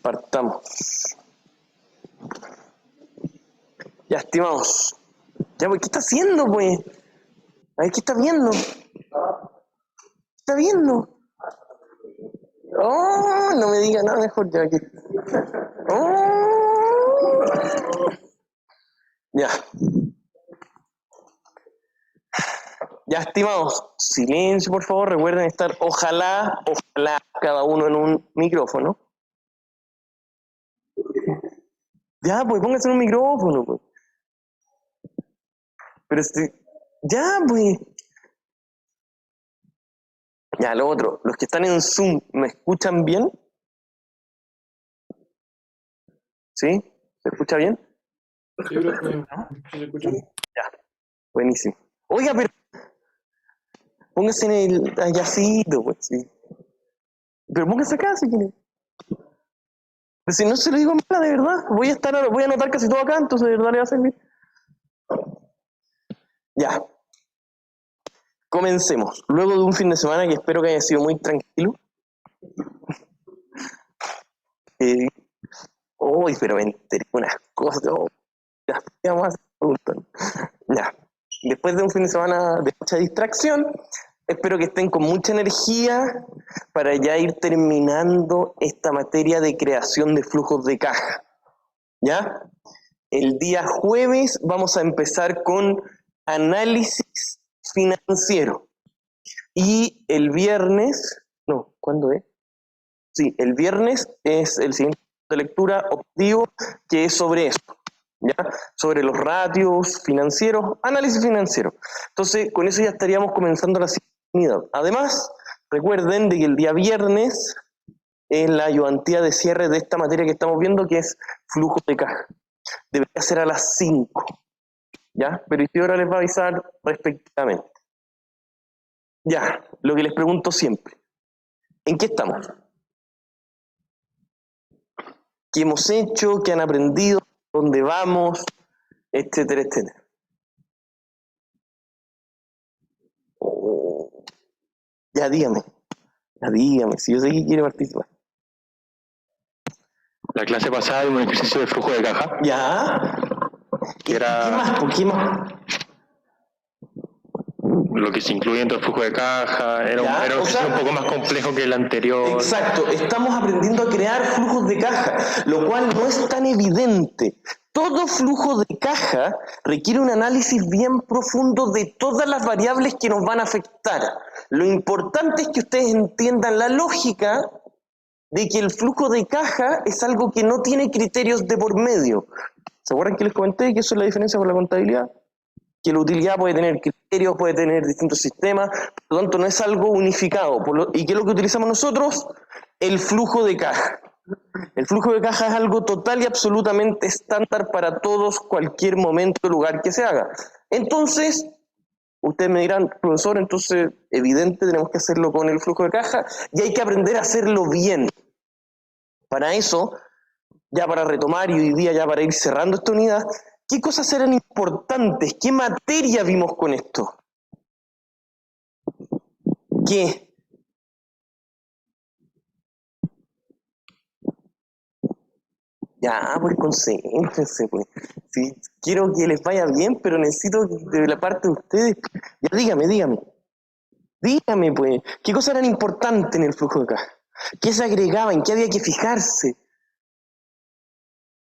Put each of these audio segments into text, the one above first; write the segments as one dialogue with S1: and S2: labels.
S1: Partamos. Ya, estimados. Ya, pues, ¿qué está haciendo, pues? A ver, ¿qué está viendo? ¿Qué está viendo? Oh, no me diga nada mejor ya que... Oh. Ya. Ya, estimados, silencio, por favor. Recuerden estar, ojalá, cada uno en un micrófono. Ya, pues, pónganse en un micrófono, pues. Pero ya, pues. Ya, lo otro. Los que están en Zoom, ¿me escuchan bien? ¿Sí? ¿Se escucha bien?
S2: Sí, creo que se escucha.
S1: Ya, buenísimo. Oiga, pero póngase en el allácito, pues, sí. Pero póngase acá, si quiere. Pero si no se lo digo mala, de verdad. Voy a anotar casi todo acá, entonces de verdad le va a servir. Ya. Comencemos. Luego de un fin de semana que espero que haya sido muy tranquilo. Uy, pero me enteré de unas cosas. Oh, ya, vamos a hacer preguntas. Ya. Después de un fin de semana de mucha distracción, espero que estén con mucha energía para ya ir terminando esta materia de creación de flujos de caja. ¿Ya? El día jueves vamos a empezar con análisis financiero. Y el viernes, no, ¿cuándo es? Sí, el viernes es el siguiente de lectura objetivo, que es sobre eso, ¿ya? Sobre los ratios financieros, análisis financiero. Entonces, con eso ya estaríamos comenzando la siguiente unidad. Además, recuerden de que el día viernes es la ayudantía de cierre de esta materia que estamos viendo, que es flujo de caja. Debería ser a las 5, ¿ya? Pero Isidora les va a avisar respectivamente. Ya, lo que les pregunto siempre. ¿En qué estamos? ¿Qué hemos hecho? ¿Qué han aprendido? ¿Dónde vamos? Etcétera, etcétera. Oh, ya dígame, si yo sé que quiere participar.
S3: La clase pasada hubo un ejercicio de flujo de caja.
S1: ¿Ya?
S3: Que era...
S1: ¿Qué más? ¿Por qué más?
S3: Lo que se incluye dentro del flujo de caja, era un ejercicio un poco más complejo que el anterior.
S1: Exacto, estamos aprendiendo a crear flujos de caja, lo cual no es tan evidente. Todo flujo de caja requiere un análisis bien profundo de todas las variables que nos van a afectar. Lo importante es que ustedes entiendan la lógica de que el flujo de caja es algo que no tiene criterios de por medio. ¿Se acuerdan que les comenté que eso es la diferencia con la contabilidad? Que la utilidad puede tener criterios, puede tener distintos sistemas, por lo tanto no es algo unificado. ¿Y qué es lo que utilizamos nosotros? El flujo de caja. El flujo de caja es algo total y absolutamente estándar para todos, cualquier momento, lugar que se haga. Entonces, ustedes me dirán, profesor, entonces, evidente, tenemos que hacerlo con el flujo de caja y hay que aprender a hacerlo bien. Para eso, ya para retomar y hoy día ya para ir cerrando esta unidad, ¿qué cosas eran importantes? ¿Qué materia vimos con esto? ¿Qué? Ya, pues concéntrense, pues. Sí, quiero que les vaya bien, pero necesito de la parte de ustedes. Ya, dígame. Dígame, pues, ¿qué cosas eran importantes en el flujo de caja? ¿Qué se agregaba? ¿En qué había que fijarse?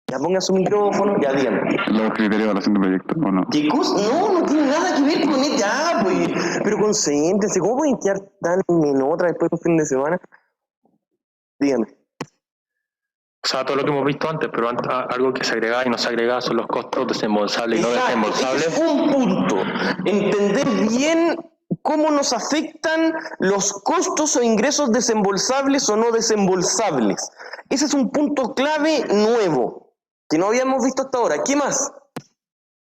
S1: Ya ponga su micrófono, ya dígame.
S4: ¿Los criterios de evaluación de proyectos o no?
S1: ¿Qué cosa? No tiene nada que ver con esto. Ya, pues, pero concéntrense. ¿Cómo pueden quedar tan en otra después de un fin de semana? Dígame.
S3: O sea, todo lo que hemos visto antes, pero algo que se agregaba y no se agregaba son los costos desembolsables y no desembolsables.
S1: Ese es un punto. Entender bien cómo nos afectan los costos o ingresos desembolsables o no desembolsables. Ese es un punto clave nuevo, que no habíamos visto hasta ahora. ¿Qué más?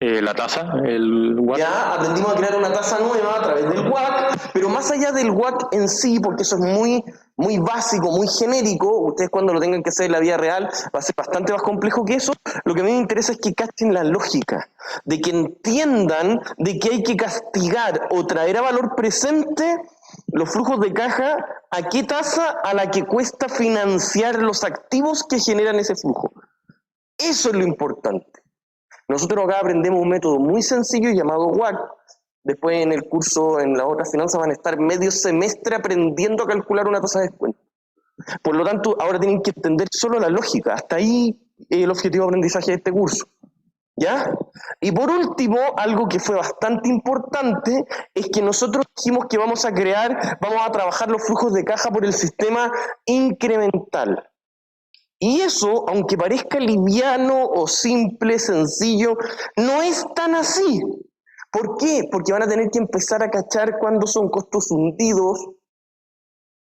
S3: La tasa, el WACC.
S1: Ya aprendimos a crear una tasa nueva a través del WACC, pero más allá del WACC en sí, porque eso es muy básico, muy genérico, ustedes cuando lo tengan que hacer en la vida real va a ser bastante más complejo que eso. Lo que a mí me interesa es que cachen la lógica, de que entiendan de que hay que castigar o traer a valor presente los flujos de caja, ¿a qué tasa? A la que cuesta financiar los activos que generan ese flujo. Eso es lo importante. Nosotros acá aprendemos un método muy sencillo llamado WACC. Después en el curso, en las otras finanzas, van a estar medio semestre aprendiendo a calcular una tasa de descuento. Por lo tanto, ahora tienen que entender solo la lógica. Hasta ahí el objetivo de aprendizaje de este curso. ¿Ya? Y por último, algo que fue bastante importante, es que nosotros dijimos que vamos a trabajar los flujos de caja por el sistema incremental. Y eso, aunque parezca liviano o simple, sencillo, no es tan así. ¿Por qué? Porque van a tener que empezar a cachar cuándo son costos hundidos,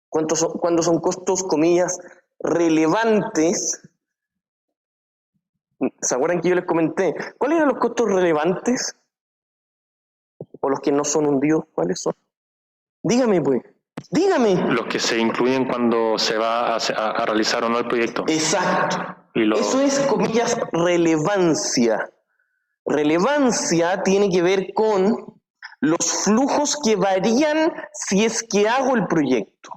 S1: cuándo son costos, comillas, relevantes. ¿Se acuerdan que yo les comenté? ¿Cuáles eran los costos relevantes? ¿O los que no son hundidos? ¿Cuáles son? Dígame, pues. Dígame.
S3: Los que se incluyen cuando se va a realizar o no el proyecto.
S1: Exacto. Eso es, comillas, relevancia. Relevancia tiene que ver con los flujos que varían si es que hago el proyecto.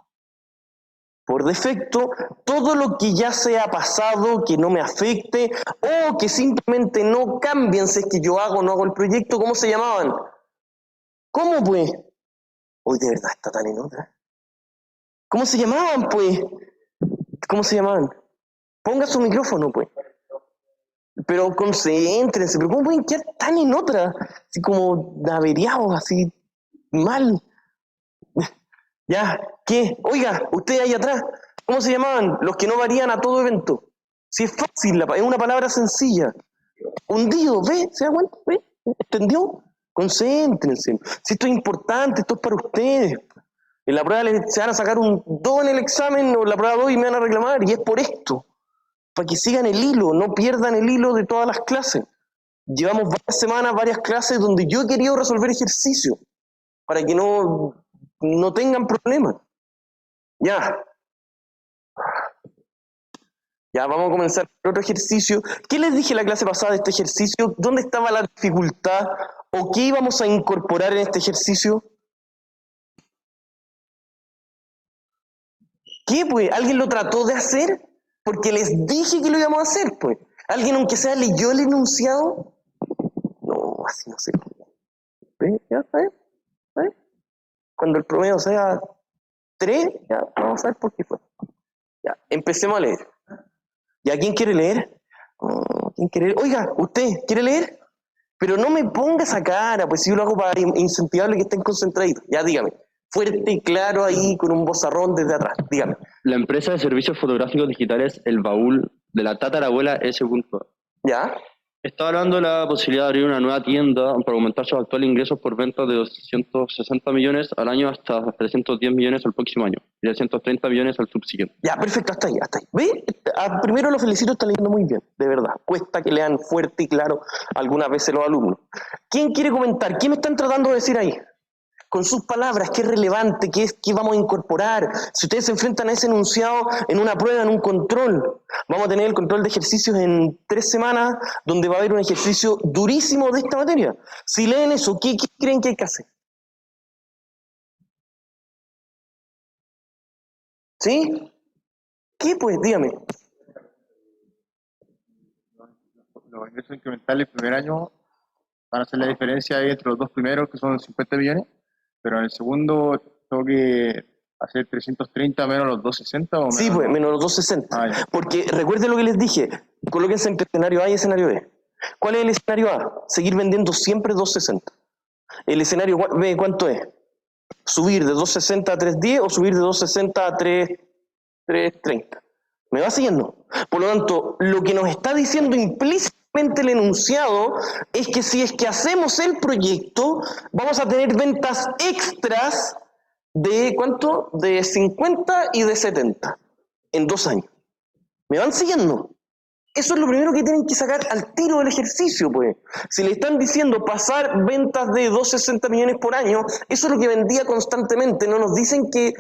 S1: Por defecto, todo lo que ya se ha pasado, que no me afecte, o que simplemente no cambien si es que yo hago o no hago el proyecto, ¿cómo se llamaban? ¿Cómo, pues? Hoy de verdad está tan en otra. ¿Cómo se llamaban, pues? ¿Cómo se llamaban? Ponga su micrófono, pues. Pero concéntrense, pero ¿cómo pueden quedar tan en otra? Así como averiados, así mal. Ya, ¿qué? Oiga, usted ahí atrás, ¿cómo se llamaban? Los que no varían a todo evento. Si es fácil, es una palabra sencilla. Hundido, ¿ve? ¿Se da cuenta? ¿Ve? ¿Entendió? Concéntrense. Si esto es importante, esto es para ustedes. En la prueba se van a sacar un 2 en el examen o en la prueba 2 y me van a reclamar. Y es por esto. Para que sigan el hilo, no pierdan el hilo de todas las clases. Llevamos varias semanas, varias clases donde yo he querido resolver ejercicios. Para que no tengan problemas. Ya. Ya, vamos a comenzar con otro ejercicio. ¿Qué les dije en la clase pasada de este ejercicio? ¿Dónde estaba la dificultad? ¿O qué íbamos a incorporar en este ejercicio? ¿Qué, pues? ¿Alguien lo trató de hacer? Porque les dije que lo íbamos a hacer, pues. ¿Alguien, aunque sea, leyó el enunciado? No, así no sé. ¿Ve? ¿Ya? ¿Ve? Cuando el promedio sea 3, ya vamos a ver por qué fue. Ya, empecemos a leer. ¿Ya quién quiere leer? ¿Quién quiere leer? Oiga, ¿usted quiere leer? Pero no me ponga esa cara, pues si yo lo hago para incentivarle que estén concentraditos. Ya, dígame. Fuerte y claro ahí, con un vozarrón desde atrás. Dígame.
S5: La empresa de servicios fotográficos digitales El Baúl, de la tatarabuela S.
S1: ¿Ya?
S5: Está hablando de la posibilidad de abrir una nueva tienda para aumentar sus actuales ingresos por ventas de 260 millones al año hasta 310 millones al próximo año y de 130 millones al subsiguiente.
S1: Ya, perfecto, hasta ahí, hasta ahí. ¿Ve? Primero lo felicito, está leyendo muy bien, de verdad. Cuesta que lean fuerte y claro algunas veces los alumnos. ¿Quién quiere comentar? ¿Qué me están tratando de decir ahí? Con sus palabras, qué es relevante, qué vamos a incorporar. Si ustedes se enfrentan a ese enunciado en una prueba, en un control, vamos a tener el control de ejercicios en 3 semanas, donde va a haber un ejercicio durísimo de esta materia. Si leen eso, ¿qué creen que hay que hacer? ¿Sí? ¿Qué pues? Dígame.
S6: Los ingresos incrementales el primer año van a hacer la diferencia ahí entre los dos primeros, que son 50 millones. Pero en el segundo tengo que hacer 330 menos los 260 o menos.
S1: Sí, pues, menos los 260. Porque recuerden lo que les dije, colóquense entre escenario A y escenario B. ¿Cuál es el escenario A? Seguir vendiendo siempre 260. El escenario B, ¿cuánto es? ¿Subir de 260 a 310 o subir de 260 a 330? ¿Me va siguiendo? Por lo tanto, lo que nos está diciendo implícitamente el enunciado es que si es que hacemos el proyecto, vamos a tener ventas extras de ¿cuánto? De 50 y de 70 en 2 años. ¿Me van siguiendo? Eso es lo primero que tienen que sacar al tiro del ejercicio, pues. Si le están diciendo pasar ventas de 260 millones por año, eso es lo que vendía constantemente. No nos dicen que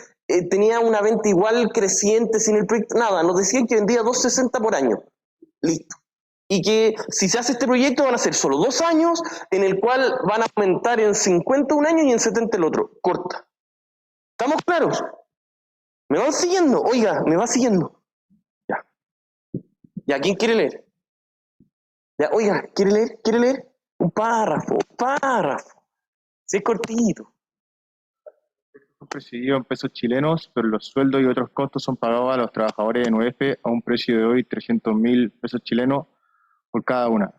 S1: tenía una venta igual creciente sin el proyecto, nada. Nos decían que vendía 260 por año. Listo. Y que si se hace este proyecto van a ser solo 2 años, en el cual van a aumentar en 50 un año y en 70 el otro. Corta. ¿Estamos claros? ¿Me van siguiendo? Oiga, ¿me va siguiendo? Ya. ¿Ya quién quiere leer? Ya, oiga, ¿quiere leer? ¿Quiere leer? Un párrafo, un párrafo. Si es cortito.
S6: Son presididos en pesos chilenos, pero los sueldos y otros costos son pagados a los trabajadores en UF a un precio de hoy 300.000 pesos chilenos por cada una.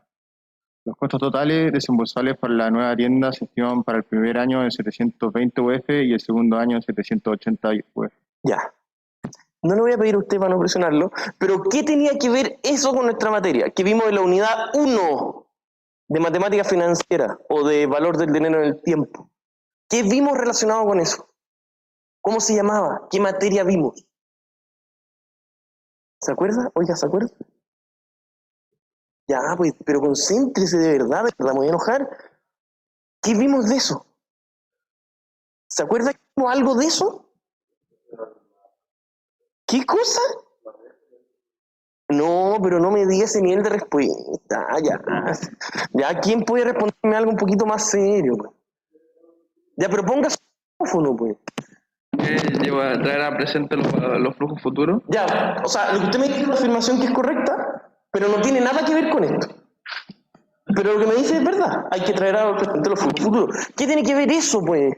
S6: Los costos totales desembolsables para la nueva tienda se estiman para el primer año en 720 UF y el segundo año en 780 UF.
S1: Ya. No le voy a pedir a usted para no presionarlo, pero ¿qué tenía que ver eso con nuestra materia? Que vimos en la unidad 1 de matemática financiera o de valor del dinero en el tiempo. ¿Qué vimos relacionado con eso? ¿Cómo se llamaba? ¿Qué materia vimos? ¿Se acuerda? Oiga, ¿se acuerda? Ya, pues, pero concéntrese de verdad, me voy a enojar. ¿Qué vimos de eso? ¿Se acuerda que vimos algo de eso? ¿Qué cosa? No, pero no me diga ese nivel de respuesta. Ya, ¿quién puede responderme algo un poquito más serio? Pues? Ya, pero ponga su micrófono, pues.
S2: Lleva traer a presente los flujos futuros.
S1: Ya, o sea, lo que usted me dice es una afirmación que es correcta, pero no tiene nada que ver con esto. Pero lo que me dice es verdad, hay que traer a presente los flujos futuros. ¿Qué tiene que ver eso, pues?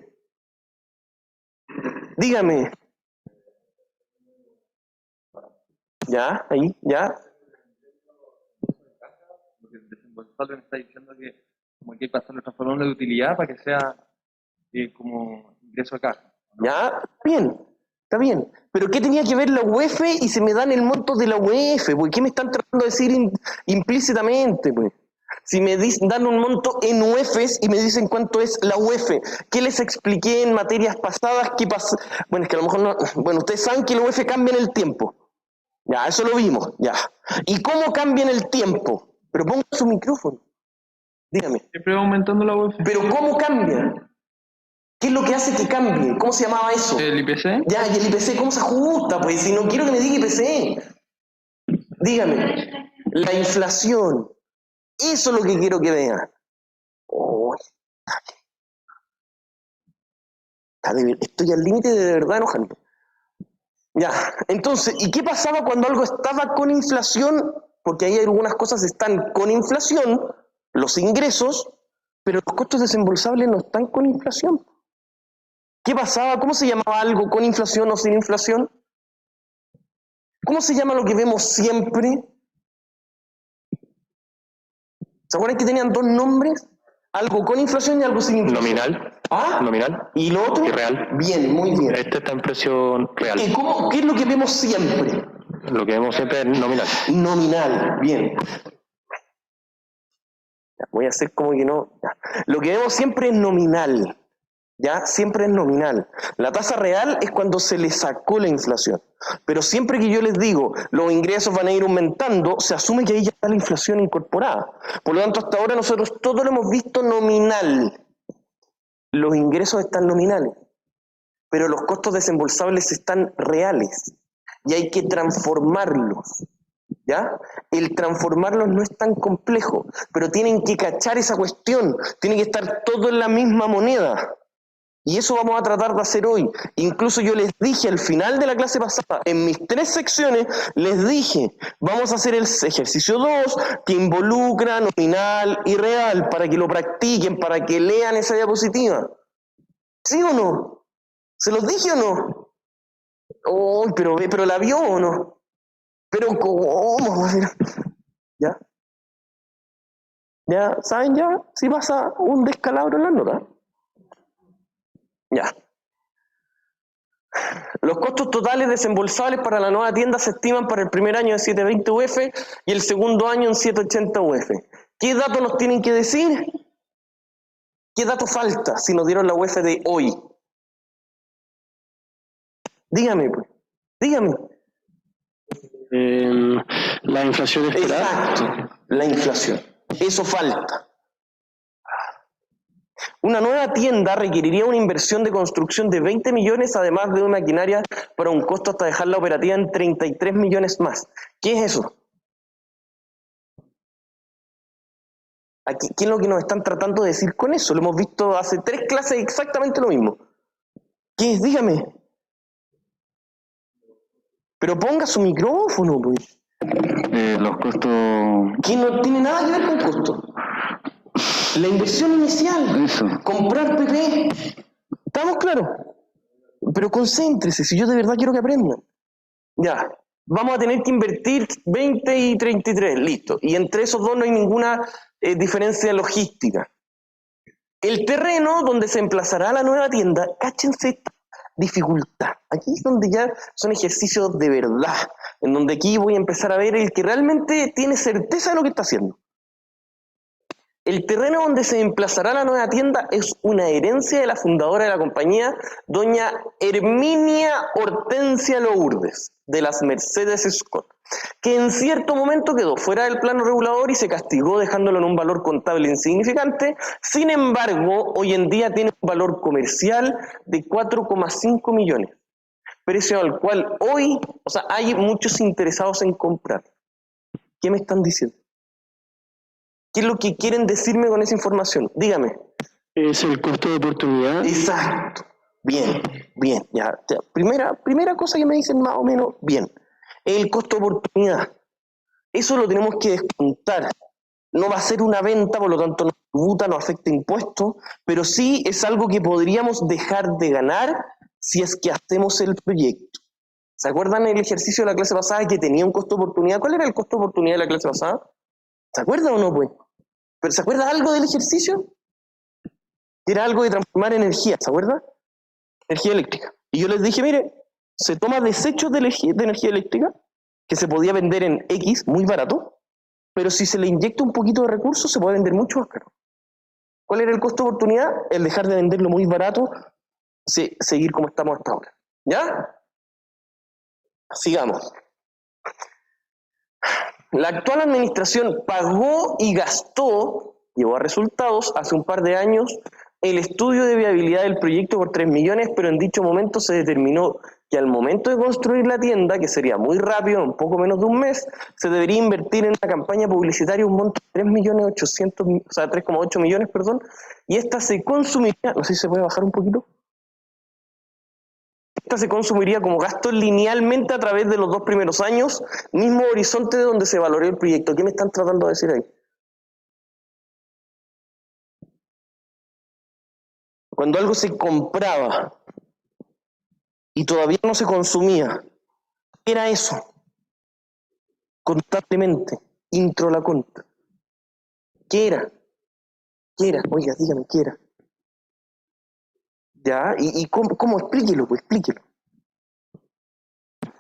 S1: Dígame. Ya, ahí, ya.
S5: Porque el desembolsable me está diciendo que como que hay que pasarlo a transformarlo de utilidad para que sea como ingreso a caja.
S1: Ya, está bien. Pero ¿qué tenía que ver la UEF y se me dan el monto de la UEF? Pues, ¿qué me están tratando de decir implícitamente? Pues? Si me dan un monto en UEFs y me dicen cuánto es la UEF, ¿qué les expliqué en materias pasadas? ¿Qué pasa? Bueno, es que a lo mejor no. Bueno, ustedes saben que la UEF cambia en el tiempo. Ya, eso lo vimos, ya. ¿Y cómo cambia en el tiempo? Pero ponga su micrófono. Dígame.
S2: Siempre va aumentando la UF.
S1: ¿Pero cómo cambia? ¿Qué es lo que hace que cambie? ¿Cómo se llamaba eso?
S2: ¿El IPC?
S1: Ya, ¿y el IPC cómo se ajusta? Pues si no quiero que me diga IPC. Dígame. La inflación. Eso es lo que quiero que vean. Oh, estoy al límite de verdad enojando. Ya, entonces, ¿y qué pasaba cuando algo estaba con inflación? Porque ahí algunas cosas están con inflación, los ingresos, pero los costos desembolsables no están con inflación. ¿Qué pasaba? ¿Cómo se llamaba algo con inflación o sin inflación? ¿Cómo se llama lo que vemos siempre? ¿Se acuerdan que tenían dos nombres? Algo con inflación y algo sin inflación.
S3: Nominal.
S1: ¿Ah?
S3: Nominal.
S1: ¿Y lo otro?
S3: Y real.
S1: Bien, muy bien.
S3: Este está en precio real.
S1: ¿Y qué es lo que vemos siempre?
S3: Lo que vemos siempre es nominal.
S1: Nominal, bien. Ya, voy a hacer como que no. Ya. Lo que vemos siempre es nominal. ¿Ya? Siempre es nominal. La tasa real es cuando se le sacó la inflación. Pero siempre que yo les digo, los ingresos van a ir aumentando, se asume que ahí ya está la inflación incorporada. Por lo tanto, hasta ahora nosotros todo lo hemos visto nominal. Los ingresos están nominales, pero los costos desembolsables están reales. Y hay que transformarlos. ¿Ya? El transformarlos no es tan complejo, pero tienen que cachar esa cuestión. Tiene que estar todo en la misma moneda. Y eso vamos a tratar de hacer hoy. Incluso yo les dije al final de la clase pasada, en mis 3 secciones, les dije, vamos a hacer el ejercicio 2, que involucra nominal y real, para que lo practiquen, para que lean esa diapositiva. ¿Sí o no? ¿Se los dije o no? Oh, pero la vio o no. Pero ¿cómo? ¿Ya? ¿Ya? ¿Saben ya? Si pasa un descalabro en la nota. Ya. Los costos totales desembolsables para la nueva tienda se estiman para el primer año en 720 UF y el segundo año en 780 UF. ¿Qué datos nos tienen que decir? ¿Qué dato falta si nos dieron la UF de hoy? Dígame, pues. Dígame.
S5: La inflación esperada.
S1: Exacto, la inflación. Eso falta. Una nueva tienda requeriría una inversión de construcción de 20 millones, además de una maquinaria para un costo hasta dejarla operativa en 33 millones más. ¿Qué es eso? Aquí, ¿qué es lo que nos están tratando de decir con eso? Lo hemos visto hace 3 clases exactamente lo mismo. ¿Qué? Dígame. Pero ponga su micrófono, pues.
S4: Los costos.
S1: Que no tiene nada que ver con costo. La inversión inicial.
S4: Eso.
S1: Comprar PP. ¿Estamos claros? Pero concéntrese, si yo de verdad quiero que aprendan. Ya. Vamos a tener que invertir 20 y 33, listo. Y entre esos dos no hay ninguna diferencia logística. El terreno donde se emplazará la nueva tienda, cáchense esta dificultad. Aquí es donde ya son ejercicios de verdad, en donde aquí voy a empezar a ver el que realmente tiene certeza de lo que está haciendo. El terreno donde se emplazará la nueva tienda es una herencia de la fundadora de la compañía, doña Herminia Hortensia Lourdes, de las Mercedes Scott, que en cierto momento quedó fuera del plano regulador y se castigó dejándolo en un valor contable insignificante. Sin embargo, hoy en día tiene un valor comercial de 4,5 millones, precio al cual hoy, hay muchos interesados en comprar. ¿Qué me están diciendo? ¿Qué es lo que quieren decirme con esa información? Dígame.
S3: Es el costo de oportunidad.
S1: Exacto. Bien. Ya. Primera cosa que me dicen más o menos, bien. El costo de oportunidad. Eso lo tenemos que descontar. No va a ser una venta, por lo tanto no tributa, no afecta impuestos, pero sí es algo que podríamos dejar de ganar si es que hacemos el proyecto. ¿Se acuerdan el ejercicio de la clase pasada que tenía un costo de oportunidad? ¿Cuál era el costo de oportunidad de la clase pasada? ¿Se acuerda o no, pues? ¿Pero se acuerda algo del ejercicio? Era algo de transformar energía, ¿se acuerda? Energía eléctrica. Y yo les dije, mire, se toma desechos de energía eléctrica, que se podía vender en X, muy barato, pero si se le inyecta un poquito de recursos, se puede vender mucho más caro. ¿Cuál era el costo de oportunidad? El dejar de venderlo muy barato, seguir como estamos hasta ahora. ¿Ya? Sigamos. La actual administración pagó y gastó, llevó a resultados, hace un par de años, el estudio de viabilidad del proyecto por 3 millones, pero en dicho momento se determinó que al momento de construir la tienda, que sería muy rápido, un poco menos de un mes, se debería invertir en una campaña publicitaria un monto de 3,8 millones, y esta se consumiría, no sé si se puede bajar un poquito, esta se consumiría como gasto linealmente a través de los 2 primeros años, mismo horizonte de donde se valoró el proyecto. ¿Qué me están tratando de decir ahí? Cuando algo se compraba y todavía no se consumía, ¿qué era eso? Contablemente, intro la conta. ¿Qué era? Oiga, dígame, ¿qué era? ¿Ya? ¿Y cómo? Explíquelo, pues, explíquelo.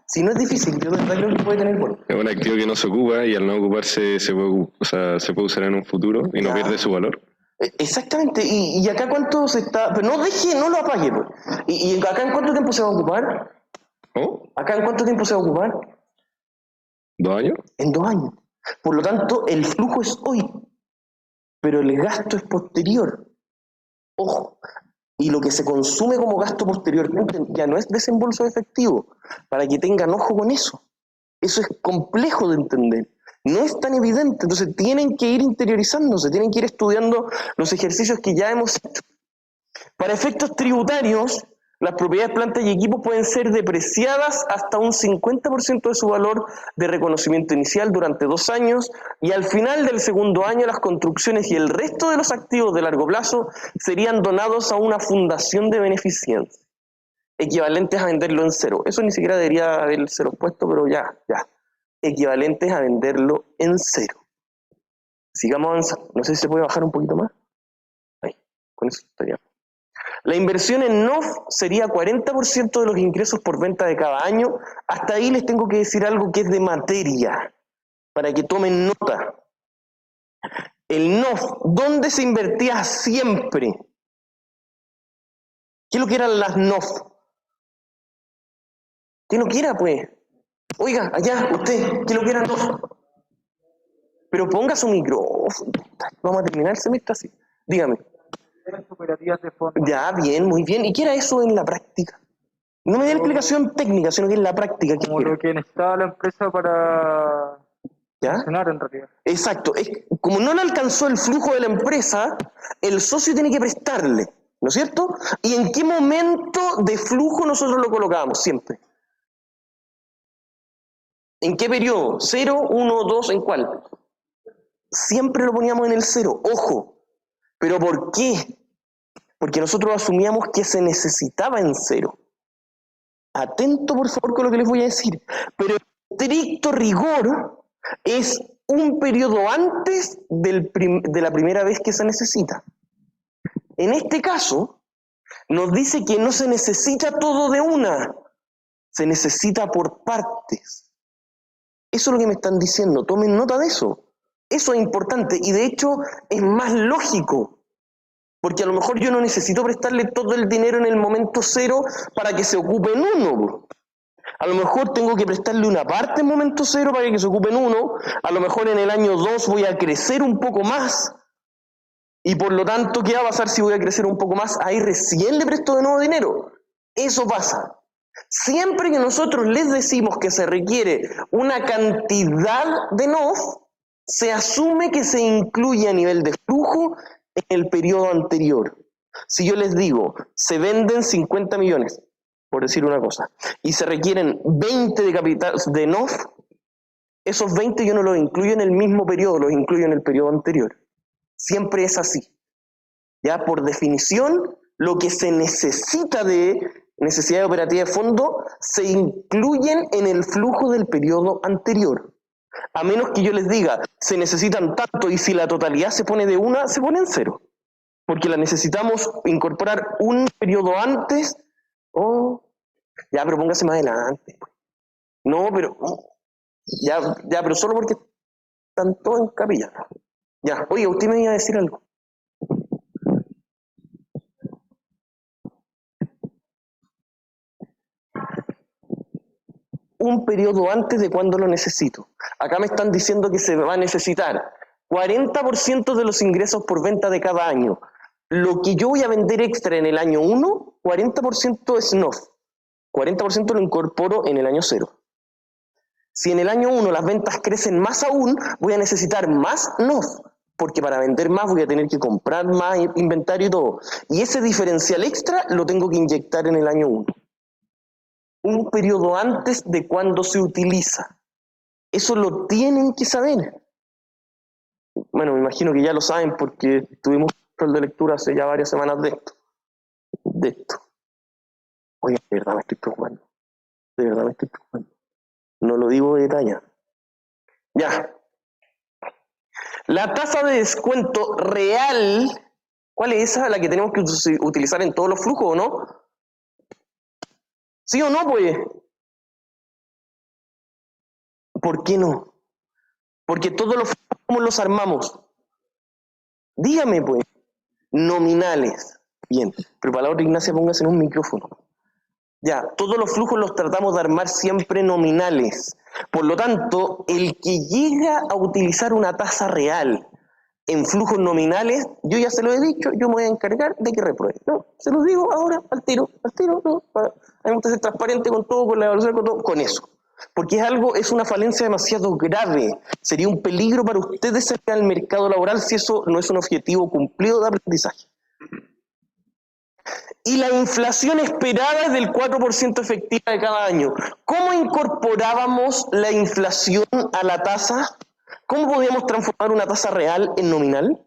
S1: Si no es difícil, yo de verdad creo que puede tener bueno.
S7: Es un activo que no se ocupa y al no ocuparse se puede usar en un futuro y no pierde su valor.
S1: Exactamente, y acá cuánto se está... Pero no lo apague, pues. ¿Y acá en cuánto tiempo se va a ocupar?
S7: ¿Oh?
S1: ¿Acá en cuánto tiempo se va a ocupar?
S7: ¿2 años?
S1: En 2 años. Por lo tanto, el flujo es hoy, pero el gasto es posterior. Ojo. Y lo que se consume como gasto posteriormente ya no es desembolso efectivo, para que tengan ojo con eso. Eso es complejo de entender, no es tan evidente, entonces tienen que ir interiorizándose, tienen que ir estudiando los ejercicios que ya hemos hecho. Para efectos tributarios, las propiedades, plantas y equipos pueden ser depreciadas hasta un 50% de su valor de reconocimiento inicial durante 2 años, y al final del segundo año las construcciones y el resto de los activos de largo plazo serían donados a una fundación de beneficencia, equivalentes a venderlo en cero. Eso ni siquiera debería haber cero puesto, pero ya. Equivalentes a venderlo en cero. Sigamos avanzando. No sé si se puede bajar un poquito más. Ahí, con eso estaría. La inversión en NOF sería 40% de los ingresos por venta de cada año. Hasta ahí les tengo que decir algo que es de materia, para que tomen nota. El NOF, ¿dónde se invertía siempre? ¿Qué es lo que eran las NOF? ¿Qué es lo que era, pues? Oiga, allá, usted, ¿qué es lo que eran NOF? Pero ponga su micrófono. Vamos a terminar el semestre así. Dígame.
S6: Eran cooperativas de fondos.
S1: Ya, bien, muy bien. ¿Y qué era eso en la práctica? No me da explicación técnica, sino que en la práctica.
S6: Como lo que necesitaba la empresa para
S1: ¿Ya?
S6: funcionar en realidad.
S1: Exacto. Como no le alcanzó el flujo de la empresa, el socio tiene que prestarle. ¿no es cierto? ¿Y en qué momento de flujo nosotros lo colocábamos? Siempre. ¿En qué periodo? ¿0, 1, 2? ¿En cuál? Siempre lo poníamos en el 0. Ojo. ¿Pero por qué? Porque nosotros asumíamos que se necesitaba en 0. Atento, por favor, con lo que les voy a decir. Pero en estricto rigor es un periodo antes de la primera vez que se necesita. En este caso, nos dice que no se necesita todo de una, se necesita por partes. Eso es lo que me están diciendo, tomen nota de eso. Eso es importante y de hecho es más lógico. Porque a lo mejor yo no necesito prestarle todo el dinero en el momento 0 para que se ocupe en 1. A lo mejor tengo que prestarle una parte en momento 0 para que se ocupe en 1. A lo mejor en el año 2 voy a crecer un poco más. Y por lo tanto, ¿qué va a pasar si voy a crecer un poco más? Ahí recién le presto de nuevo dinero. Eso pasa. Siempre que nosotros les decimos que se requiere una cantidad de NOF, se asume que se incluye a nivel de flujo en el periodo anterior. Si yo les digo, se venden 50 millones, por decir una cosa, y se requieren 20 de capital de NOF, esos 20 yo no los incluyo en el mismo periodo, los incluyo en el periodo anterior. Siempre es así. Ya por definición, lo que se necesita de necesidad operativa de fondo se incluyen en el flujo del periodo anterior. A menos que yo les diga, se necesitan tanto y si la totalidad se pone de una, se pone en 0. Porque la necesitamos incorporar un periodo antes. Ya, pero póngase más adelante. No, pero pero solo porque están todos en capilla. Ya, oye, usted me iba a decir algo. Un periodo antes de cuando lo necesito. Acá me están diciendo que se va a necesitar 40% de los ingresos por venta de cada año. Lo que yo voy a vender extra en el año 1, 40% es NOF. 40% lo incorporo en el año 0. Si en el año 1 las ventas crecen más aún, voy a necesitar más NOF. Porque para vender más voy a tener que comprar más inventario y todo. Y ese diferencial extra lo tengo que inyectar en el año 1. Un periodo antes de cuando se utiliza. Eso lo tienen que saber. Bueno, me imagino que ya lo saben porque tuvimos un control de lectura hace ya varias semanas de esto. Oye, de verdad me estoy preocupando. No lo digo de detalle. Ya. La tasa de descuento real, ¿cuál es esa? ¿La que tenemos que utilizar en todos los flujos o no? ¿Sí o no, pues? ¿Por qué no? Porque todos los flujos, ¿cómo los armamos? Dígame, pues. Nominales. Bien, pero para la otra, Ignacia, póngase en un micrófono. Ya, todos los flujos los tratamos de armar siempre nominales. Por lo tanto, el que llega a utilizar una tasa real en flujos nominales, yo ya se lo he dicho, yo me voy a encargar de que repruebe. No, se los digo ahora, al tiro, no. A mí me gusta ser transparente con todo, con la evaluación, con todo, con eso. Porque es una falencia demasiado grave. Sería un peligro para ustedes cerca del mercado laboral si eso no es un objetivo cumplido de aprendizaje. Y la inflación esperada es del 4% efectiva de cada año. ¿Cómo incorporábamos la inflación a la tasa? ¿Cómo podíamos transformar una tasa real en nominal?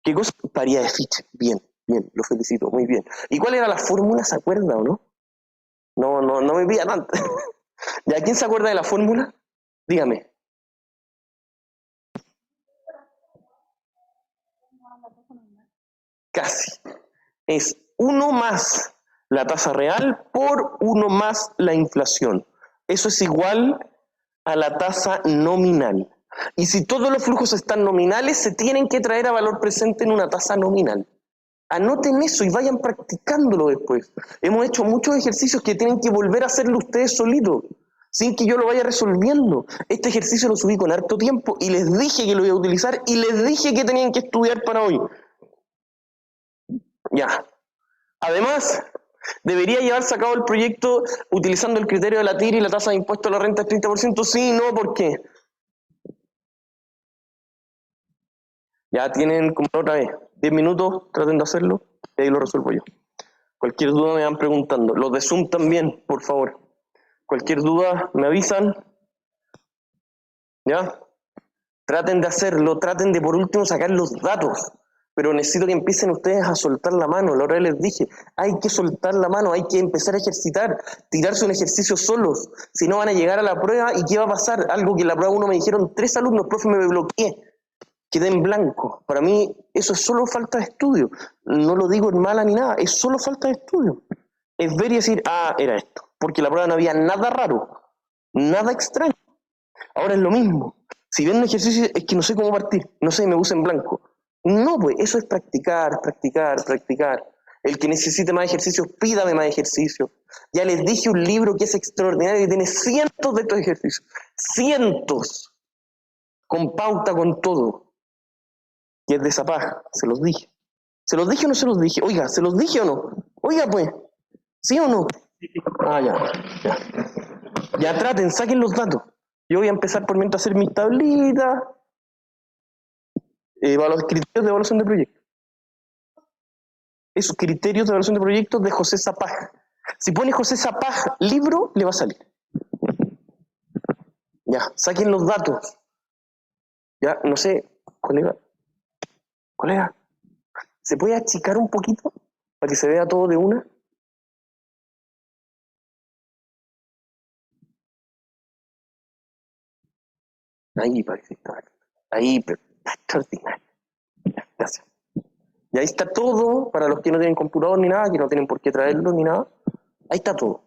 S1: ¿Qué cosa? Paridad de Fitch. Bien, lo felicito, muy bien. ¿Y cuál era la fórmula? ¿Se acuerda o no? No me pida tanto. ¿Ya quién se acuerda de la fórmula? Dígame. Casi. Es 1 más la tasa real por 1 más la inflación. Eso es igual a la tasa nominal. Y si todos los flujos están nominales, se tienen que traer a valor presente en una tasa nominal. Anoten eso y vayan practicándolo después. Hemos hecho muchos ejercicios que tienen que volver a hacerlo ustedes solitos, sin que yo lo vaya resolviendo. Este ejercicio lo subí con harto tiempo y les dije que lo iba a utilizar y les dije que tenían que estudiar para hoy. Ya. Además, ¿debería llevarse a cabo el proyecto utilizando el criterio de la TIR y la tasa de impuesto a la renta del 30%? Sí, no, ¿por qué? Ya tienen como otra vez. 10 minutos, traten de hacerlo y ahí lo resuelvo yo. Cualquier duda me van preguntando. Los de Zoom también, por favor. Cualquier duda me avisan. ¿Ya? Traten de hacerlo, traten de por último sacar los datos. Pero necesito que empiecen ustedes a soltar la mano. La hora les dije, hay que soltar la mano, hay que empezar a ejercitar, tirarse un ejercicio solos. Si no van a llegar a la prueba, ¿y qué va a pasar? Algo que en la prueba 1 me dijeron 3 alumnos, profe, me bloqueé. Quedé en blanco. Para mí eso es solo falta de estudio. No lo digo en mala ni nada, es solo falta de estudio. Es ver y decir, ah, era esto. Porque en la prueba no había nada raro, nada extraño. Ahora es lo mismo. Si ven un ejercicio, es que no sé cómo partir, no sé, me puse en blanco. No, pues eso es practicar, practicar, practicar. El que necesite más ejercicios, pídame más ejercicios. Ya les dije un libro que es extraordinario, que tiene cientos de estos ejercicios. Cientos. Con pauta, con todo. Y es de esa paja, se los dije. ¿Se los dije o no se los dije? Oiga, ¿se los dije o no? Oiga, pues, ¿sí o no? Ah, ya. Ya traten, saquen los datos. Yo voy a empezar por mientras hacer mis tablitas. Para los criterios de evaluación de proyectos. Esos criterios de evaluación de proyectos de José Zapaj. Si pone José Zapaj libro, le va a salir. Ya, saquen los datos. Ya, no sé, colega, ¿se puede achicar un poquito para que se vea todo de una? Ahí parece estar. Ahí, pero está extraordinario. Ya, gracias. Y ahí está todo, para los que no tienen computador ni nada, que no tienen por qué traerlo ni nada. Ahí está todo.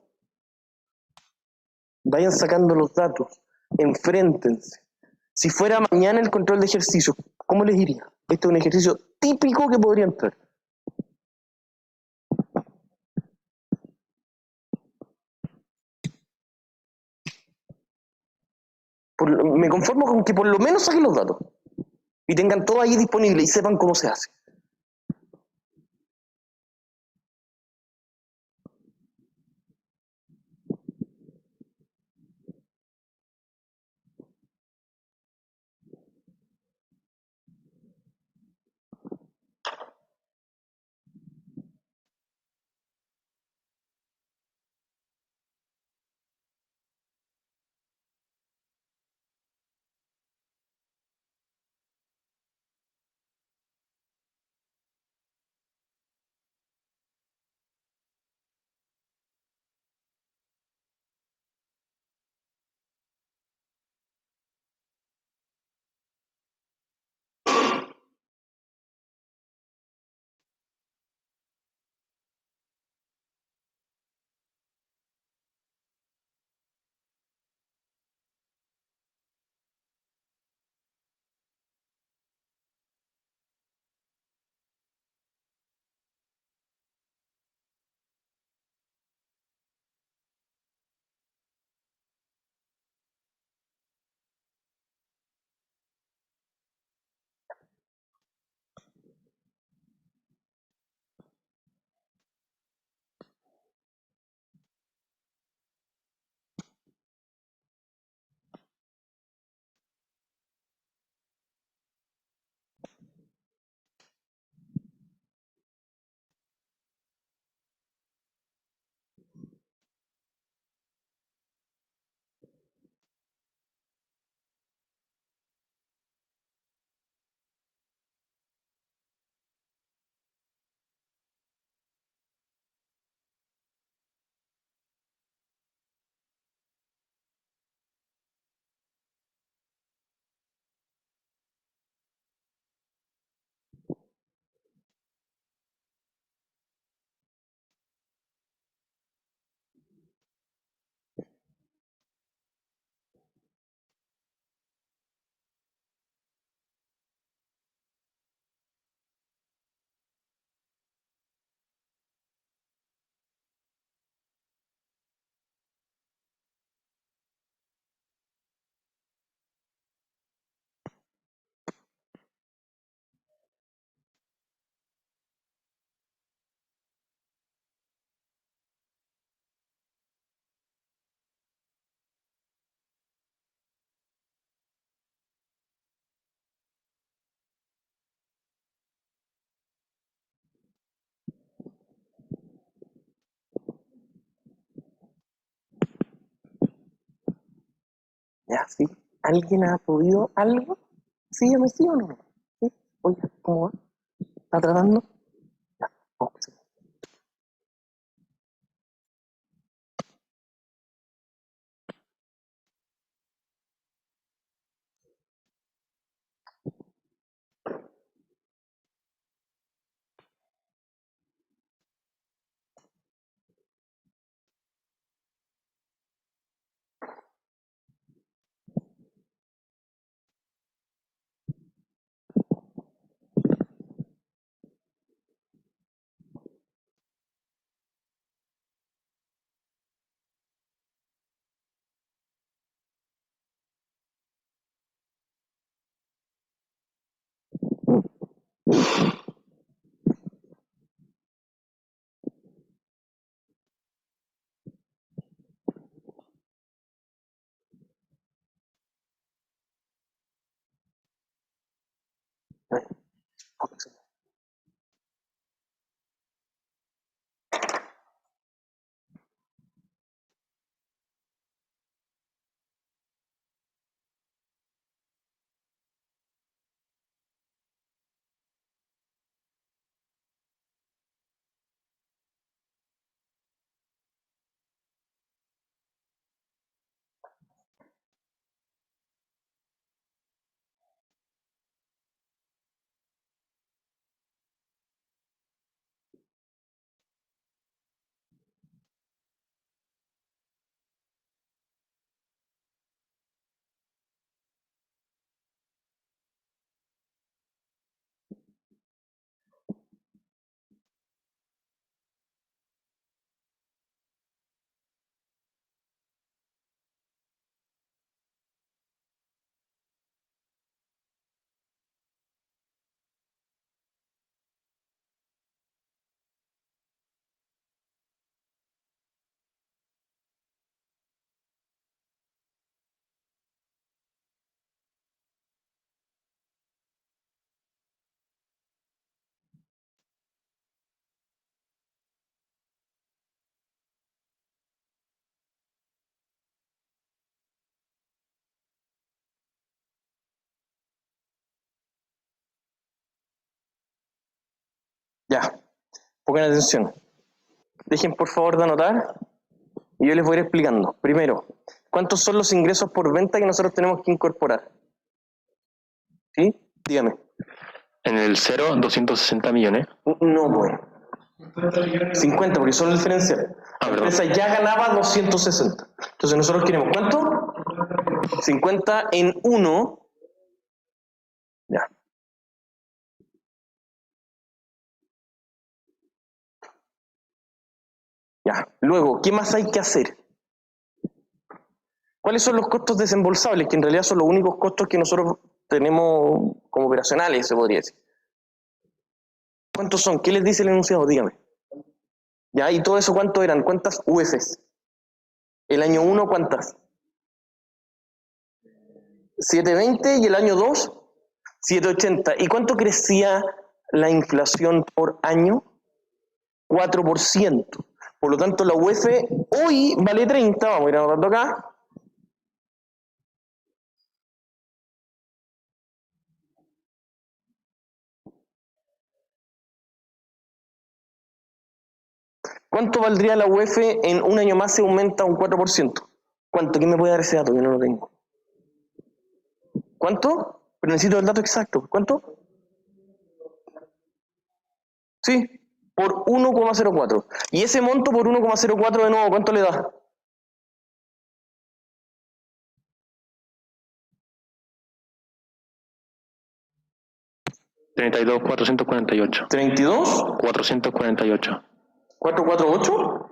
S1: Vayan sacando los datos, enfréntense. Si fuera mañana el control de ejercicio, ¿cómo les iría? Este es un ejercicio típico que podría entrar. Me conformo con que por lo menos saquen los datos y tengan todo ahí disponible y sepan cómo se hace. Ya, ¿sí? ¿Alguien ha podido algo? ¿Sí, sí o no? ¿Sí? Oiga, ¿cómo va? ¿Está tratando? Ya, vamos. Ya, pongan atención. Dejen por favor de anotar y yo les voy a ir explicando. Primero, ¿cuántos son los ingresos por venta que nosotros tenemos que incorporar? ¿Sí? Dígame.
S3: En el 0, 260 millones.
S1: No, pues. 50, porque son el diferencial. La empresa ya ganaba 260. Entonces nosotros queremos, ¿cuánto? 50 en 1. Ya. Ya. Luego, ¿qué más hay que hacer? ¿Cuáles son los costos desembolsables? Que en realidad son los únicos costos que nosotros tenemos como operacionales, se podría decir. ¿Cuántos son? ¿Qué les dice el enunciado? Dígame. Ya, ¿y todo eso cuánto eran? ¿Cuántas UFs? El año 1, ¿cuántas? 720 y el año 2, 780. ¿Y cuánto crecía la inflación por año? 4%. Por lo tanto, la UF hoy vale 30, vamos a ir anotando acá. ¿Cuánto valdría la UF en un año más si aumenta un 4%? ¿Cuánto? ¿Quién me puede dar ese dato? Yo no lo tengo. ¿Cuánto? Pero necesito el dato exacto. ¿Cuánto? Sí, por 1,04. Y ese monto por 1,04 de nuevo, ¿cuánto le da?
S3: $32,448.
S1: ¿32?
S3: 448.
S1: ¿448?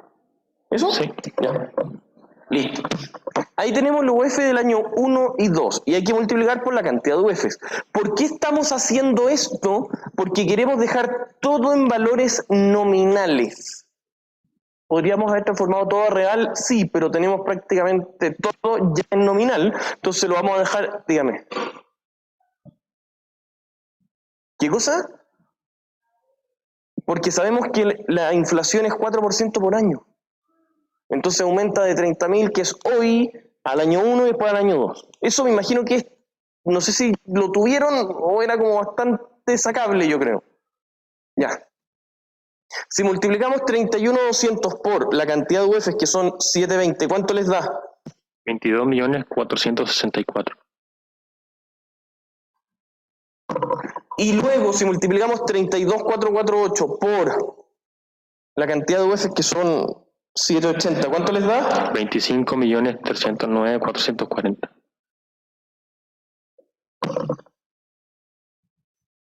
S1: ¿Eso?
S3: Sí.
S1: Ya. Listo. Ahí tenemos los UF del año 1 y 2. Y hay que multiplicar por la cantidad de UFs. ¿Por qué estamos haciendo esto? Porque queremos dejar todo en valores nominales. ¿Podríamos haber transformado todo a real? Sí, pero tenemos prácticamente todo ya en nominal. Entonces lo vamos a dejar, dígame. ¿Qué cosa? Porque sabemos que la inflación es 4% por año. Entonces aumenta de 30.000, que es hoy, al año 1 y después al año 2. Eso me imagino que es, no sé si lo tuvieron o era como bastante sacable, yo creo. Ya. Si multiplicamos 31.200 por la cantidad de UFs que son 720, ¿cuánto les da?
S3: 22.464.
S1: Y luego, si multiplicamos 32.448 por la cantidad de UFs que son 780, ¿cuánto les da?
S3: 25.309.440.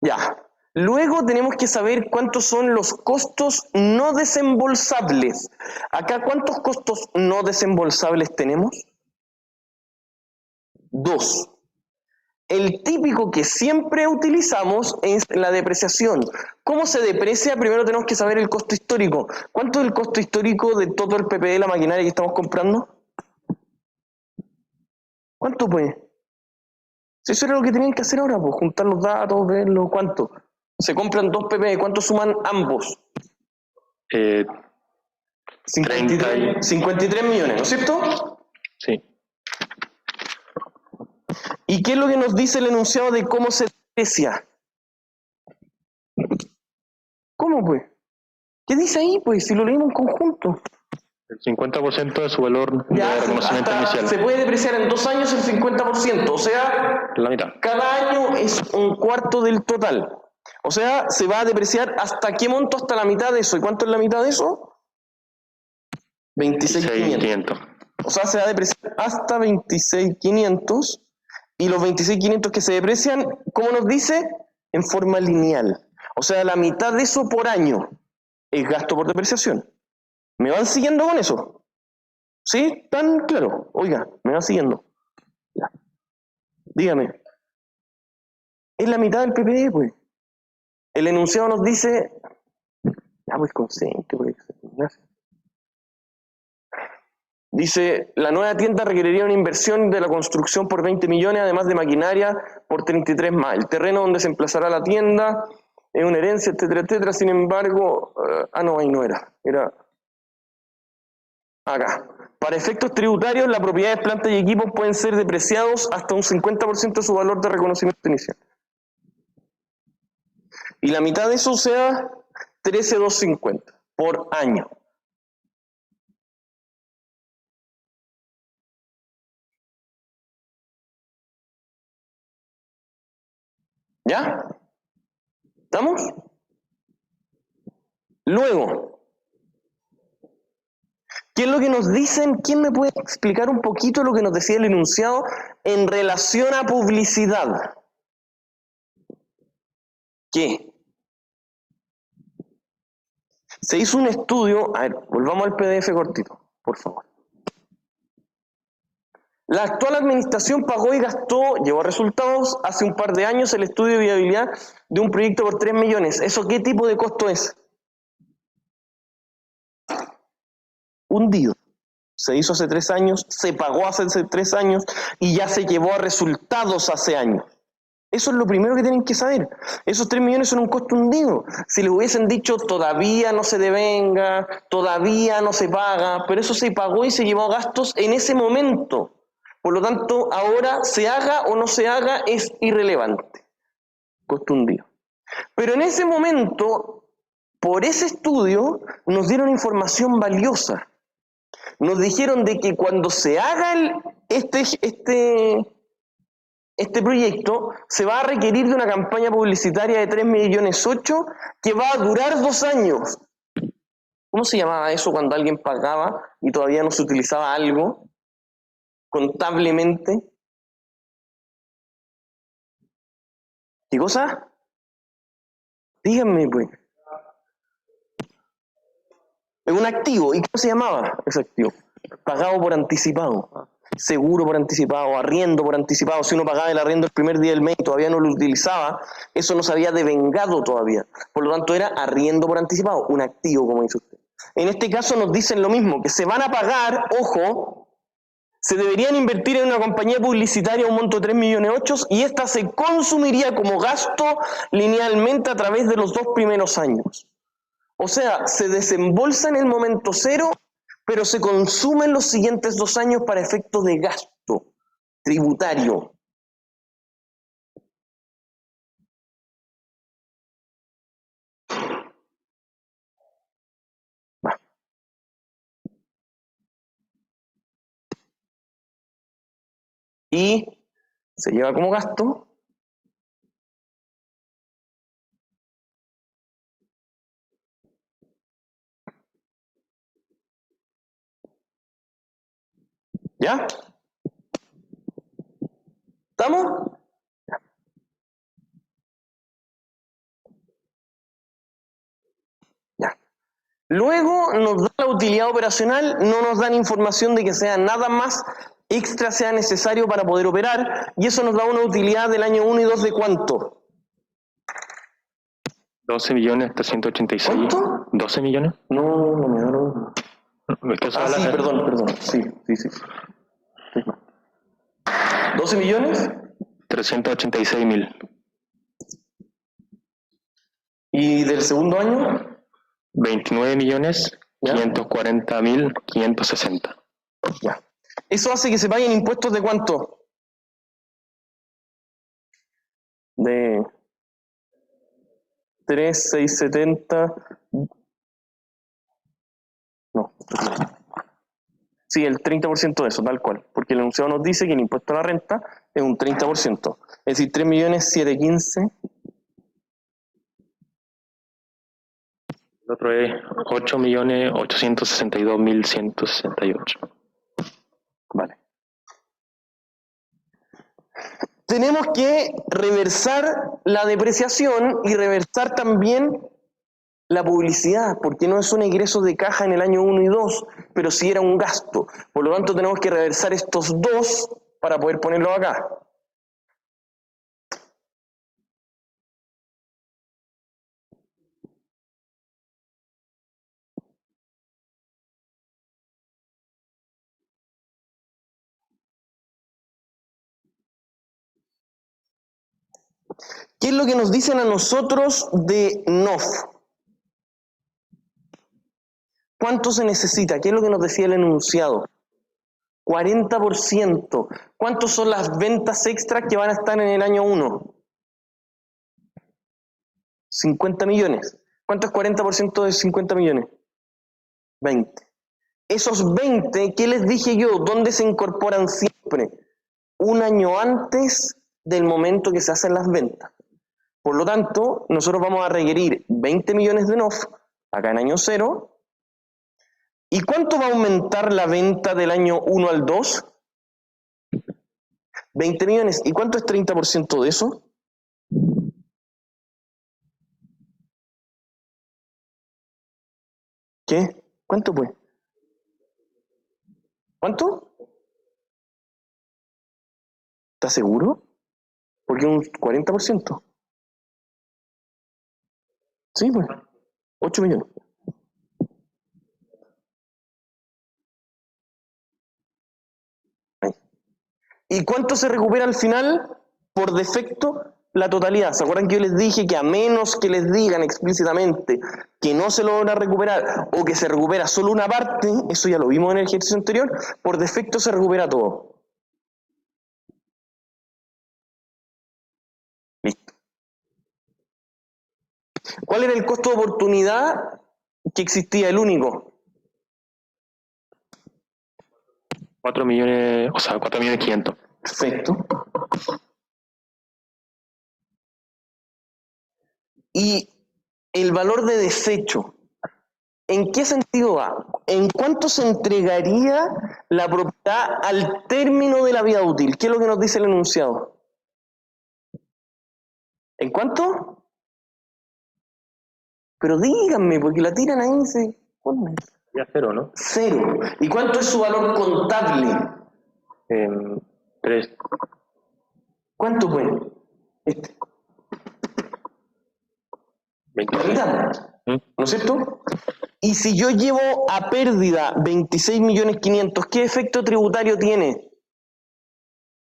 S1: Ya. Luego tenemos que saber cuántos son los costos no desembolsables. Acá, ¿cuántos costos no desembolsables tenemos? 2. El típico que siempre utilizamos es la depreciación. ¿Cómo se deprecia? Primero tenemos que saber el costo histórico. ¿Cuánto es el costo histórico de todo el PPE de la maquinaria que estamos comprando? ¿Cuánto pues? Si eso era lo que tenían que hacer ahora, pues juntar los datos, verlo, ¿cuánto? Se compran 2 PPE, ¿cuánto suman ambos? 53 millones, ¿no es cierto?
S3: Sí.
S1: ¿Y qué es lo que nos dice el enunciado de cómo se deprecia? ¿Cómo pues? ¿Qué dice ahí pues? Si lo leímos en conjunto.
S3: El 50% de su valor de reconocimiento inicial.
S1: Se puede depreciar en 2 años el 50%, o sea,
S3: La mitad.
S1: cada año es un cuarto del total. O sea, se va a depreciar ¿hasta qué monto? Hasta la mitad de eso. ¿Y cuánto es la mitad de eso? 26.500. O sea, se va a depreciar hasta 26.500. Y los 26.500 que se deprecian, ¿cómo nos dice? En forma lineal. O sea, la mitad de eso por año es gasto por depreciación. ¿Me van siguiendo con eso? ¿Sí? ¿Tan claro? Oiga, ¿me van siguiendo? Ya. Dígame. Es la mitad del PPE, pues. El enunciado nos dice... Ya, pues, consciente, pues. Gracias. Dice, la nueva tienda requeriría una inversión de la construcción por 20 millones, además de maquinaria por 33 más. El terreno donde se emplazará la tienda es una herencia, etcétera, etcétera. Sin embargo, no, ahí no era. Era acá. Para efectos tributarios, las propiedades, plantas y equipos pueden ser depreciados hasta un 50% de su valor de reconocimiento inicial. Y la mitad de eso sea 13.250 por año. ¿Ya? ¿Estamos? Luego, ¿qué es lo que nos dicen? ¿Quién me puede explicar un poquito lo que nos decía el enunciado en relación a publicidad? ¿Qué? Se hizo un estudio, a ver, volvamos al PDF cortito, por favor. La actual administración pagó y gastó, llevó a resultados, hace un par de años el estudio de viabilidad de un proyecto por 3 millones. ¿Eso qué tipo de costo es? Hundido. Se hizo hace 3 años, se pagó hace 3 años y ya se llevó a resultados hace años. Eso es lo primero que tienen que saber. Esos 3 millones son un costo hundido. Si les hubiesen dicho todavía no se devenga, todavía no se paga, pero eso se pagó y se llevó a gastos en ese momento. Por lo tanto, ahora se haga o no se haga es irrelevante. Costo hundido. Pero en ese momento, por ese estudio, nos dieron información valiosa. Nos dijeron de que cuando se haga este proyecto, se va a requerir de una campaña publicitaria de 3,8 millones que va a durar 2 años. ¿Cómo se llamaba eso cuando alguien pagaba y todavía no se utilizaba algo contablemente? ¿Qué cosa? Díganme, pues. Es un activo. ¿Y cómo se llamaba ese activo? Pagado por anticipado. Seguro por anticipado, arriendo por anticipado. Si uno pagaba el arriendo el primer día del mes y todavía no lo utilizaba, eso no se había devengado todavía. Por lo tanto, era arriendo por anticipado, un activo, como dice usted. En este caso nos dicen lo mismo, que se van a pagar, ojo, se deberían invertir en una compañía publicitaria un monto de 3,8 millones y esta se consumiría como gasto linealmente a través de los 2 primeros años. O sea, se desembolsa en el momento cero, pero se consume en los siguientes 2 años para efectos de gasto. gasto tributario. Va. Y se lleva como gasto ¿ya? ¿Estamos? Ya. Luego nos da la utilidad operacional, no nos dan información de que sea nada más extra sea necesario para poder operar, y eso nos da una utilidad del año 1 y 2 de ¿cuánto?
S3: 12.386.000.
S1: ¿Cuánto?
S3: 12 millones.
S1: No, no me acuerdo.
S3: Esto
S1: Ah, sí, perdón. Sí. 12 millones
S3: 386.000.
S1: y del segundo año
S3: 29.540.560.
S1: ya. Eso hace que se paguen impuestos de ¿cuánto? De 3.670. No. Sí, el 30% de eso, tal cual. Porque el enunciado nos dice que el impuesto a la renta es un 30%. Es decir, 3.715.000.
S3: El otro es 8.862.168.
S1: Vale. Tenemos que reversar la depreciación y reversar también la publicidad, porque no es un egreso de caja en el año 1 y 2, pero sí era un gasto. Por lo tanto, tenemos que reversar estos dos para poder ponerlo acá. ¿Qué es lo que nos dicen a nosotros de NOF? ¿Cuánto se necesita? ¿Qué es lo que nos decía el enunciado? 40%. ¿Cuántos son las ventas extras que van a estar en el año 1? 50 millones. ¿Cuánto es 40% de 50 millones? 20. Esos 20, ¿qué les dije yo? ¿Dónde se incorporan siempre? Un año antes del momento que se hacen las ventas. Por lo tanto, nosotros vamos a requerir 20 millones de NOF, acá en año 0. ¿Y cuánto va a aumentar la venta del año 1 al 2? 20 millones. ¿Y cuánto es 30% de eso? ¿Qué? ¿Cuánto pues? ¿Cuánto? ¿Estás seguro? Porque un 40%. Sí, pues. 8 millones. Ahí. ¿Y cuánto se recupera al final? Por defecto, la totalidad. ¿Se acuerdan que yo les dije que a menos que les digan explícitamente que no se logra recuperar o que se recupera solo una parte, eso ya lo vimos en el ejercicio anterior, por defecto se recupera todo? Listo. ¿Cuál era el costo de oportunidad que existía, el único?
S3: 4 millones, o sea, 4.500.000.
S1: Perfecto. Y el valor de desecho, ¿en qué sentido va? ¿En cuánto se entregaría la propiedad al término de la vida útil? ¿Qué es lo que nos dice el enunciado? ¿En cuánto? Pero díganme, porque la tiran ahí y se ponen.
S3: Ya 0, ¿no?
S1: 0. ¿Y cuánto es su valor contable?
S3: 3.
S1: ¿Cuánto fue? Este.
S3: 20.
S1: La mitad, ¿no es cierto? Y si yo llevo a pérdida 26.500.000, ¿qué efecto tributario tiene?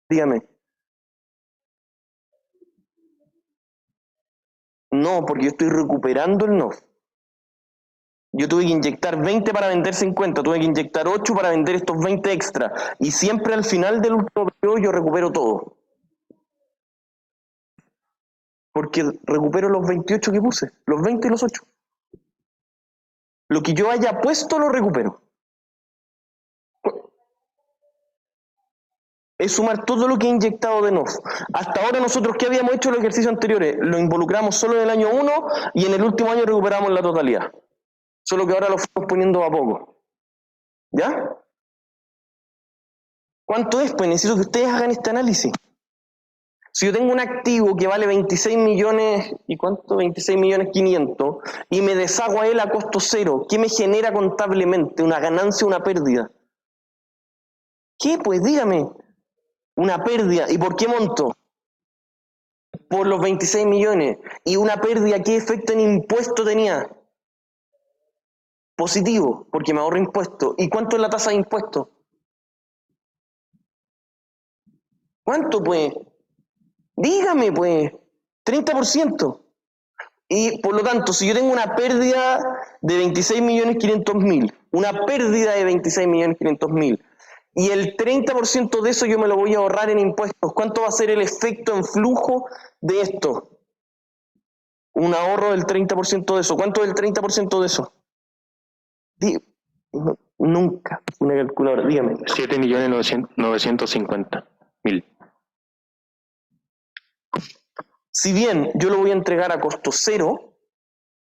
S1: Dígame. No, porque yo estoy recuperando el NOF. Yo tuve que inyectar 20 para vender 50, tuve que inyectar 8 para vender estos 20 extra. Y siempre al final del último periodo yo recupero todo. Porque recupero los 28 que puse, los 20 y los 8. Lo que yo haya puesto lo recupero. Es sumar todo lo que he inyectado de NOF. Hasta ahora nosotros, ¿qué habíamos hecho en los ejercicios anteriores? Lo involucramos solo en el año 1 y en el último año recuperamos la totalidad. Solo que ahora lo fuimos poniendo a poco. ¿Ya? ¿Cuánto es? Pues necesito que ustedes hagan este análisis. Si yo tengo un activo que vale 26 millones, ¿y cuánto? 26 millones 500, y me deshago a él a costo cero, ¿qué me genera contablemente? ¿Una ganancia o una pérdida? ¿Qué? Pues dígame. Una pérdida. ¿Y por qué monto? Por los 26 millones. ¿Y una pérdida qué efecto en impuesto tenía? Positivo, porque me ahorro impuesto. ¿Y cuánto es la tasa de impuesto? ¿Cuánto, pues? Dígame, pues. 30%. Y por lo tanto, si yo tengo una pérdida de 26.500.000, una pérdida de 26.500.000, y el 30% de eso yo me lo voy a ahorrar en impuestos, ¿cuánto va a ser el efecto en flujo de esto? Un ahorro del 30% de eso. ¿Cuánto es el 30% de eso? Nunca una calculadora, dígame.
S3: 7.950.000.
S1: Si bien yo lo voy a entregar a costo cero,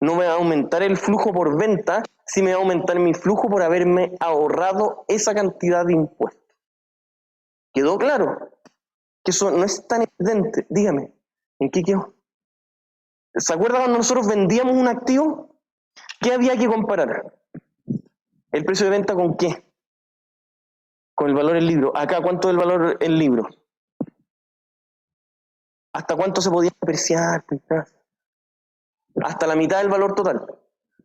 S1: no me va a aumentar el flujo por venta, sí me va a aumentar mi flujo por haberme ahorrado esa cantidad de impuestos. ¿Quedó claro? Que eso no es tan evidente. Dígame, ¿en qué quedó? ¿Se acuerdan cuando nosotros vendíamos un activo? ¿Qué había que comparar? ¿El precio de venta con qué? Con el valor del libro. Acá, ¿cuánto es el valor del libro? ¿Hasta cuánto se podía apreciar? Hasta la mitad del valor total.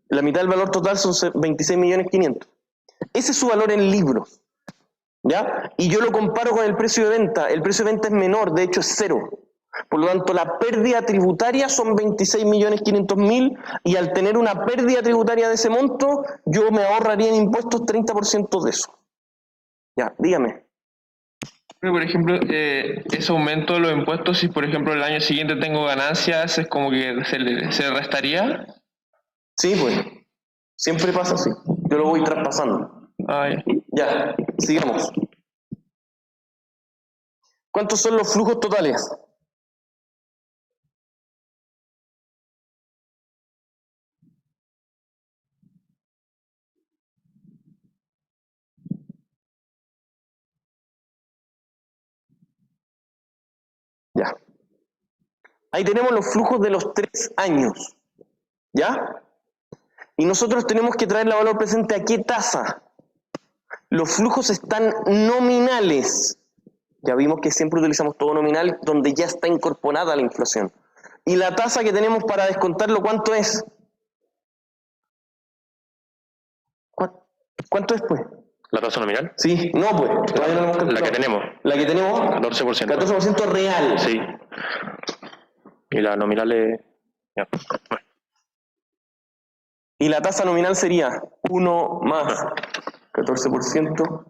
S1: La mitad del valor total son 26.500.000. Ese es su valor en libros. ¿Ya? Y yo lo comparo con el precio de venta. El precio de venta es menor, de hecho es cero. Por lo tanto, la pérdida tributaria son 26.500.000 y al tener una pérdida tributaria de ese monto, yo me ahorraría en impuestos 30% de eso. Ya, dígame.
S2: Por ejemplo, ese aumento de los impuestos, si por ejemplo el año siguiente tengo ganancias, es como que se le restaría.
S1: Sí, pues. Siempre pasa así. Yo lo voy traspasando.
S2: Ah, ya.
S1: Ya, sigamos. ¿Cuántos son los flujos totales? Ya. Ahí tenemos los flujos de los 3 años. ¿Ya? Y nosotros tenemos que traer la valor presente a qué tasa. Los flujos están nominales. Ya vimos que siempre utilizamos todo nominal donde ya está incorporada la inflación. Y la tasa que tenemos para descontarlo, ¿cuánto es? ¿Cuánto es, pues?
S3: ¿La tasa nominal?
S1: Sí, no, pues. Todavía no lo hemos calculado.
S3: La que tenemos.
S1: La que tenemos.
S3: 14%.
S1: 14% real.
S3: Sí. Y la nominal es... Ya.
S1: Y la tasa nominal sería 1 más 14%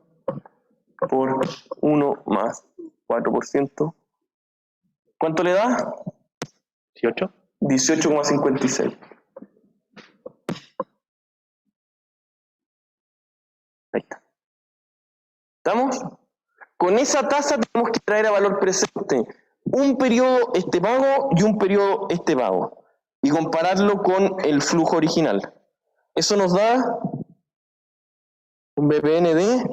S1: por 1 más 4%. ¿Cuánto le da?
S3: 18.
S1: 18,56. Ahí está. ¿Estamos? Con esa tasa tenemos que traer a valor presente un periodo este pago y un periodo este pago y compararlo con el flujo original. Eso nos da un BPN de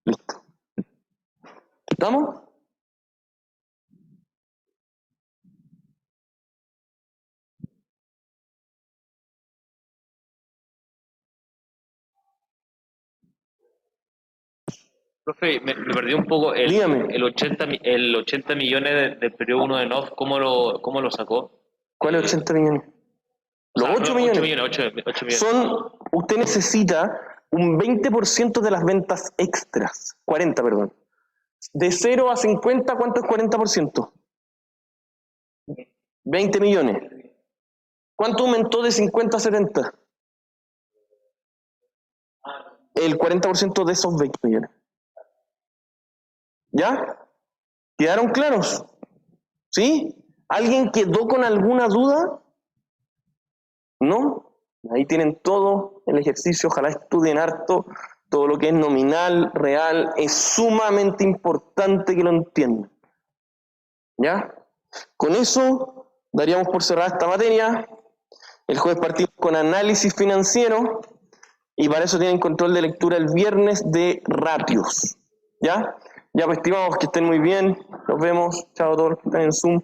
S1: listo. ¿Estamos?
S8: Profe, me perdí un poco
S1: Dígame.
S8: el 80 millones del periodo 1 de NOF, ¿cómo lo sacó?
S1: ¿Cuál es 80 millones? Los 8 millones.
S8: 8 millones.
S1: Usted necesita un 20% de las ventas extras. 40, perdón. De 0 a 50, ¿cuánto es 40%? 20 millones. ¿Cuánto aumentó de 50 a 70? El 40% de esos 20 millones. ¿Ya? ¿Quedaron claros? ¿Sí? ¿Alguien quedó con alguna duda? ¿No? Ahí tienen todo el ejercicio, ojalá estudien harto, todo lo que es nominal, real, es sumamente importante que lo entiendan. ¿Ya? Con eso daríamos por cerrada esta materia. El jueves partimos con análisis financiero y para eso tienen control de lectura el viernes de ratios. ¿Ya? Ya pues, estimados, que estén muy bien. Nos vemos. Chao a todos los que están en Zoom.